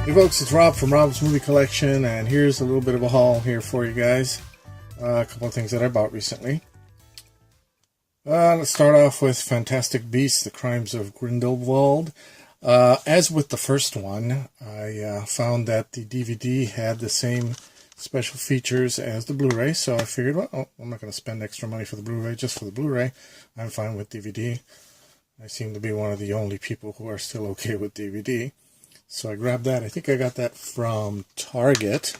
Hey folks, it's Rob from Rob's Movie Collection, and here's a little bit of a haul here for you guys. A couple of things that I bought recently. Let's start off with Fantastic Beasts: The Crimes of Grindelwald. As with the first one, I found that the DVD had the same special features as the Blu-ray, so I figured, well, I'm not going to spend extra money for the Blu-ray just for the Blu-ray. I'm fine with DVD. I seem to be one of the only people who are still okay with DVD. So I grabbed that. I think I got that from Target.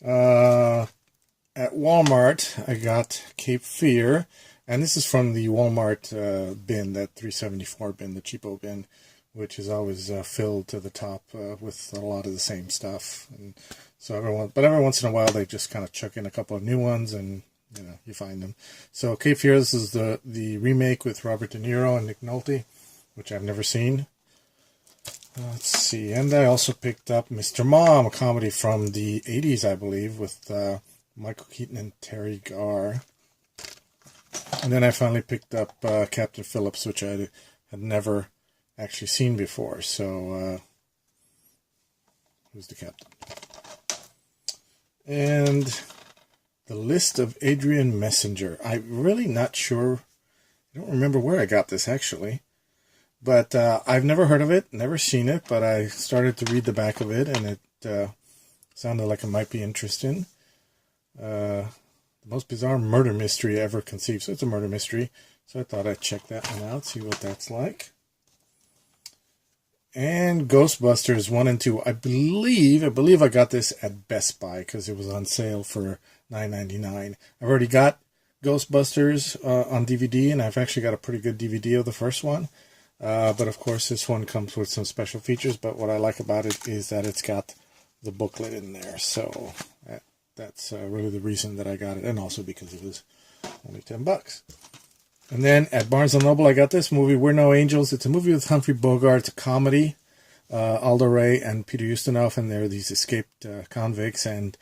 At Walmart, I got Cape Fear. And this is from the Walmart bin, that 374 bin, the cheapo bin, which is always filled to the top with a lot of the same stuff. And so every once in a while, they just kind of chuck in a couple of new ones, and you find them. So Cape Fear, this is the remake with Robert De Niro and Nick Nolte, which I've never seen. Let's see, and I also picked up Mr. Mom, a comedy from the 80s, I believe, with Michael Keaton and Terry Garr. And then I finally picked up Captain Phillips, which I had never actually seen before. So, who's the captain? And The List of Adrian Messenger. I'm really not sure. I don't remember where I got this, actually. But I've never heard of it, never seen it, but I started to read the back of it, and it sounded like it might be interesting. The most bizarre murder mystery ever conceived. So it's a murder mystery. So I thought I'd check that one out, see what that's like. And Ghostbusters 1 and 2. I believe I got this at Best Buy because it was on sale for $9.99. I've already got Ghostbusters on DVD, and I've actually got a pretty good DVD of the first one. But of course, this one comes with some special features. But what I like about it is that it's got the booklet in there. So that's really the reason that I got it, and also because it was only $10. And then at Barnes & Noble, I got this movie, We're No Angels. It's a movie with Humphrey Bogart. It's a comedy. Aldo Ray and Peter Ustinov, and they're these escaped convicts. And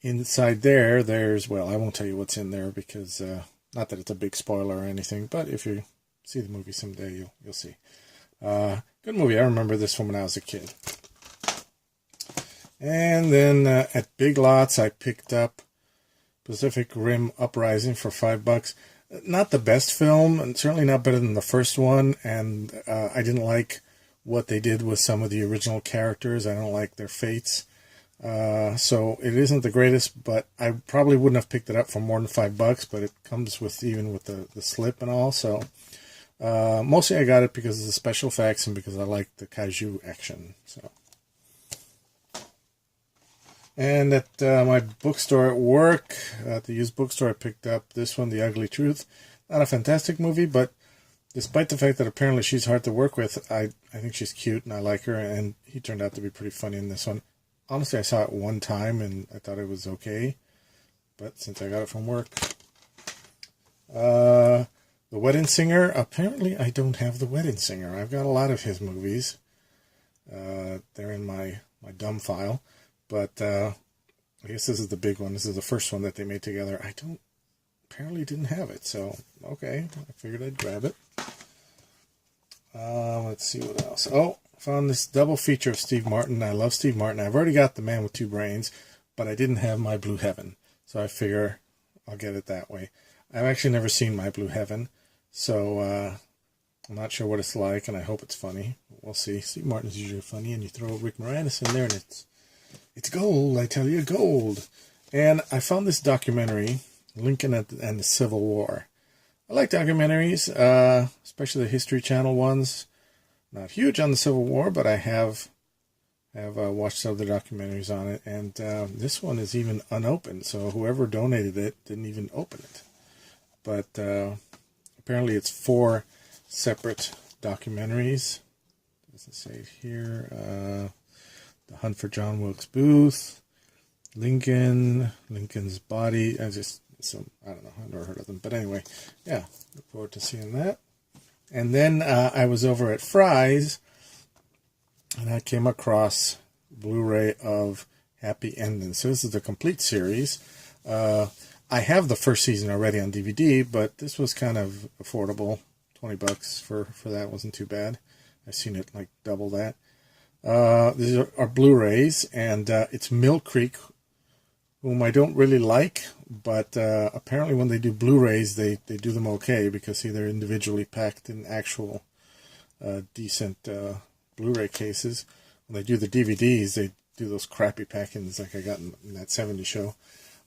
inside there's, well, I won't tell you what's in there because, not that it's a big spoiler or anything, but if you see the movie someday, you'll see. Good movie. I remember this from when I was a kid. And then at Big Lots, I picked up Pacific Rim Uprising for $5. Not the best film, and certainly not better than the first one. And I didn't like what they did with some of the original characters. I don't like their fates. So it isn't the greatest, but I probably wouldn't have picked it up for more than $5. But it comes with even with the slip and all. So mostly I got it because of the special effects and because I like the kaiju action. So. And at my bookstore at work, at the used bookstore, I picked up this one, The Ugly Truth. Not a fantastic movie, but despite the fact that apparently she's hard to work with, I think she's cute and I like her, and he turned out to be pretty funny in this one. Honestly, I saw it one time and I thought it was okay, but since I got it from work. The Wedding Singer, apparently I don't have The Wedding Singer. I've got a lot of his movies. They're in my dumb file. But I guess this is the big one. This is the first one that they made together. I apparently didn't have it. So, okay. I figured I'd grab it. Let's see what else. Oh, I found this double feature of Steve Martin. I love Steve Martin. I've already got The Man with Two Brains, but I didn't have My Blue Heaven. So I figure I'll get it that way. I've actually never seen My Blue Heaven. So I'm not sure what it's like, and I hope it's funny. We'll see. Steve Martin's usually funny, and you throw Rick Moranis in there, and it's gold, I tell you, gold. And I found this documentary, Lincoln and the Civil War. I like documentaries, especially the History Channel ones. Not huge on the Civil War, but I have watched some of the documentaries on it. And this one is even unopened, so whoever donated it didn't even open it. But apparently it's 4 separate documentaries. Doesn't say it here. The Hunt for John Wilkes Booth, Lincoln's Body. I don't know. I've never heard of them. But anyway, yeah, look forward to seeing that. And then I was over at Fry's, and I came across Blu-ray of Happy Endings. So this is the complete series. I have the first season already on DVD, but this was kind of affordable. $20 for that wasn't too bad. I've seen it like double that. These are Blu-rays, and it's Mill Creek, whom I don't really like, but apparently when they do Blu-rays, they do them okay, because see, they're individually packed in actual decent Blu-ray cases. When they do the DVDs, they do those crappy packings like I got in that 70s show.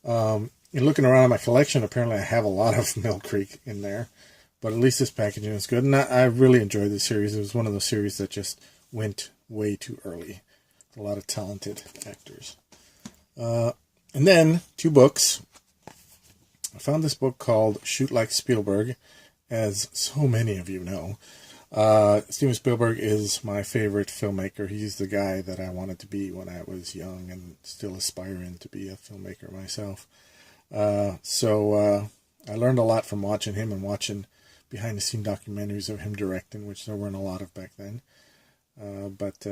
In looking around at my collection, apparently I have a lot of Mill Creek in there, but at least this packaging is good, and I really enjoyed this series. It was one of those series that just went way too early. A lot of talented actors. And then, 2 books. I found this book called Shoot Like Spielberg, as so many of you know. Steven Spielberg is my favorite filmmaker. He's the guy that I wanted to be when I was young and still aspiring to be a filmmaker myself. So I learned a lot from watching him and watching behind-the-scenes documentaries of him directing, which there weren't a lot of back then. But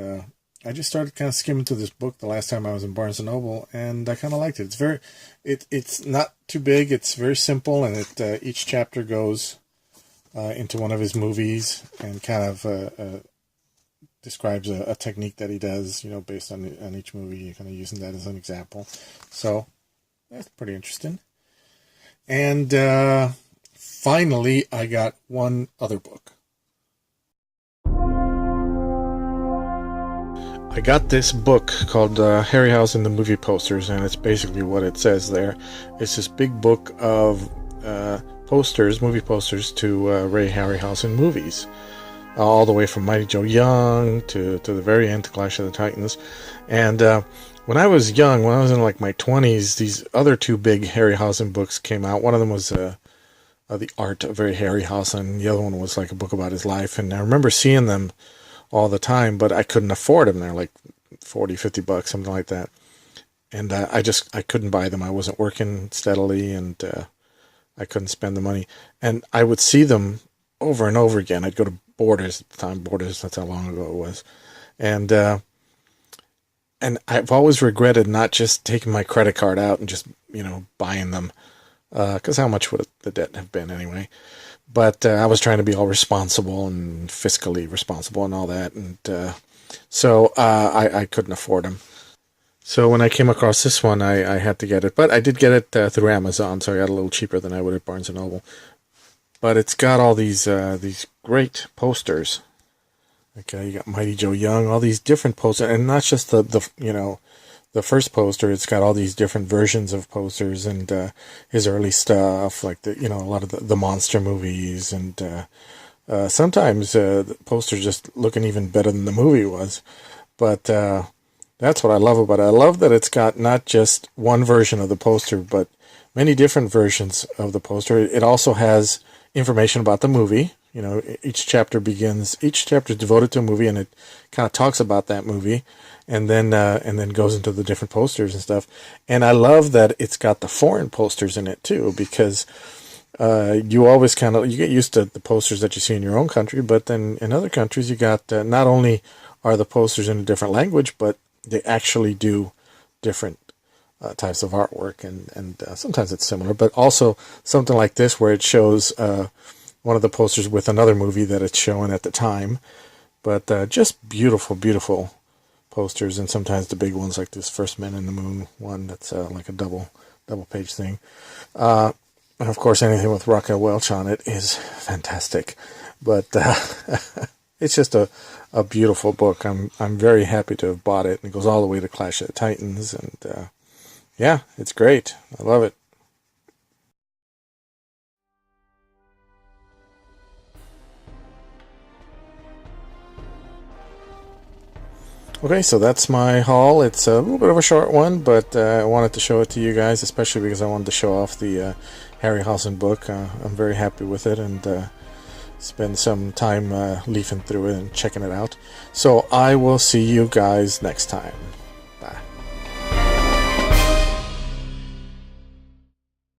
I just started kind of skimming through this book the last time I was in Barnes & Noble, and I kind of liked it. It's not too big. It's very simple, and each chapter goes into one of his movies and kind of describes a technique that he does, based on each movie, kind of using that as an example. So that's pretty interesting. And finally, I got one other book. I got this book called Harryhausen the Movie Posters, and it's basically what it says there. It's this big book of movie posters to Ray Harryhausen movies, all the way from Mighty Joe Young to the very end to Clash of the Titans. And when I was young, when I was in like my 20s, these other 2 big Harryhausen books came out. One of them was The Art of Ray Harryhausen. The other one was like a book about his life, and I remember seeing them all the time, but I couldn't afford them. They're like $40-50, something like that. And I couldn't buy them. I wasn't working steadily, and I couldn't spend the money. And I would see them over and over again. I'd go to Borders at the time. Borders, that's how long ago it was. And I've always regretted not just taking my credit card out and just, buying them. Because how much would the debt have been anyway? But I was trying to be all responsible and fiscally responsible and all that. And so I couldn't afford them. So when I came across this one, I had to get it. But I did get it through Amazon, so I got a little cheaper than I would at Barnes & Noble. But it's got all these great posters. Okay, you got Mighty Joe Young, all these different posters. And not just the first poster. It's got all these different versions of posters and his early stuff, like a lot of the monster movies, and sometimes the posters just looking even better than the movie was. But that's what I love about it. I love that it's got not just one version of the poster, but many different versions of the poster. It also has information about the movie. Each chapter is devoted to a movie, and it kind of talks about that movie, and then goes into the different posters and stuff. And I love that it's got the foreign posters in it too, because you always you get used to the posters that you see in your own country, but then in other countries you got not only are the posters in a different language, but they actually do different types of artwork, and sometimes it's similar, but also something like this where it shows one of the posters with another movie that it's showing at the time. But just beautiful, beautiful posters, and sometimes the big ones like this First Men in the Moon one that's like a double page thing. And of course anything with Raquel Welch on it is fantastic. But it's just a beautiful book. I'm very happy to have bought it, and it goes all the way to Clash of the Titans, and yeah, it's great. I love it. Okay, so that's my haul. It's a little bit of a short one, but I wanted to show it to you guys, especially because I wanted to show off the Harryhausen book. I'm very happy with it, and spend some time leafing through it and checking it out. So I will see you guys next time.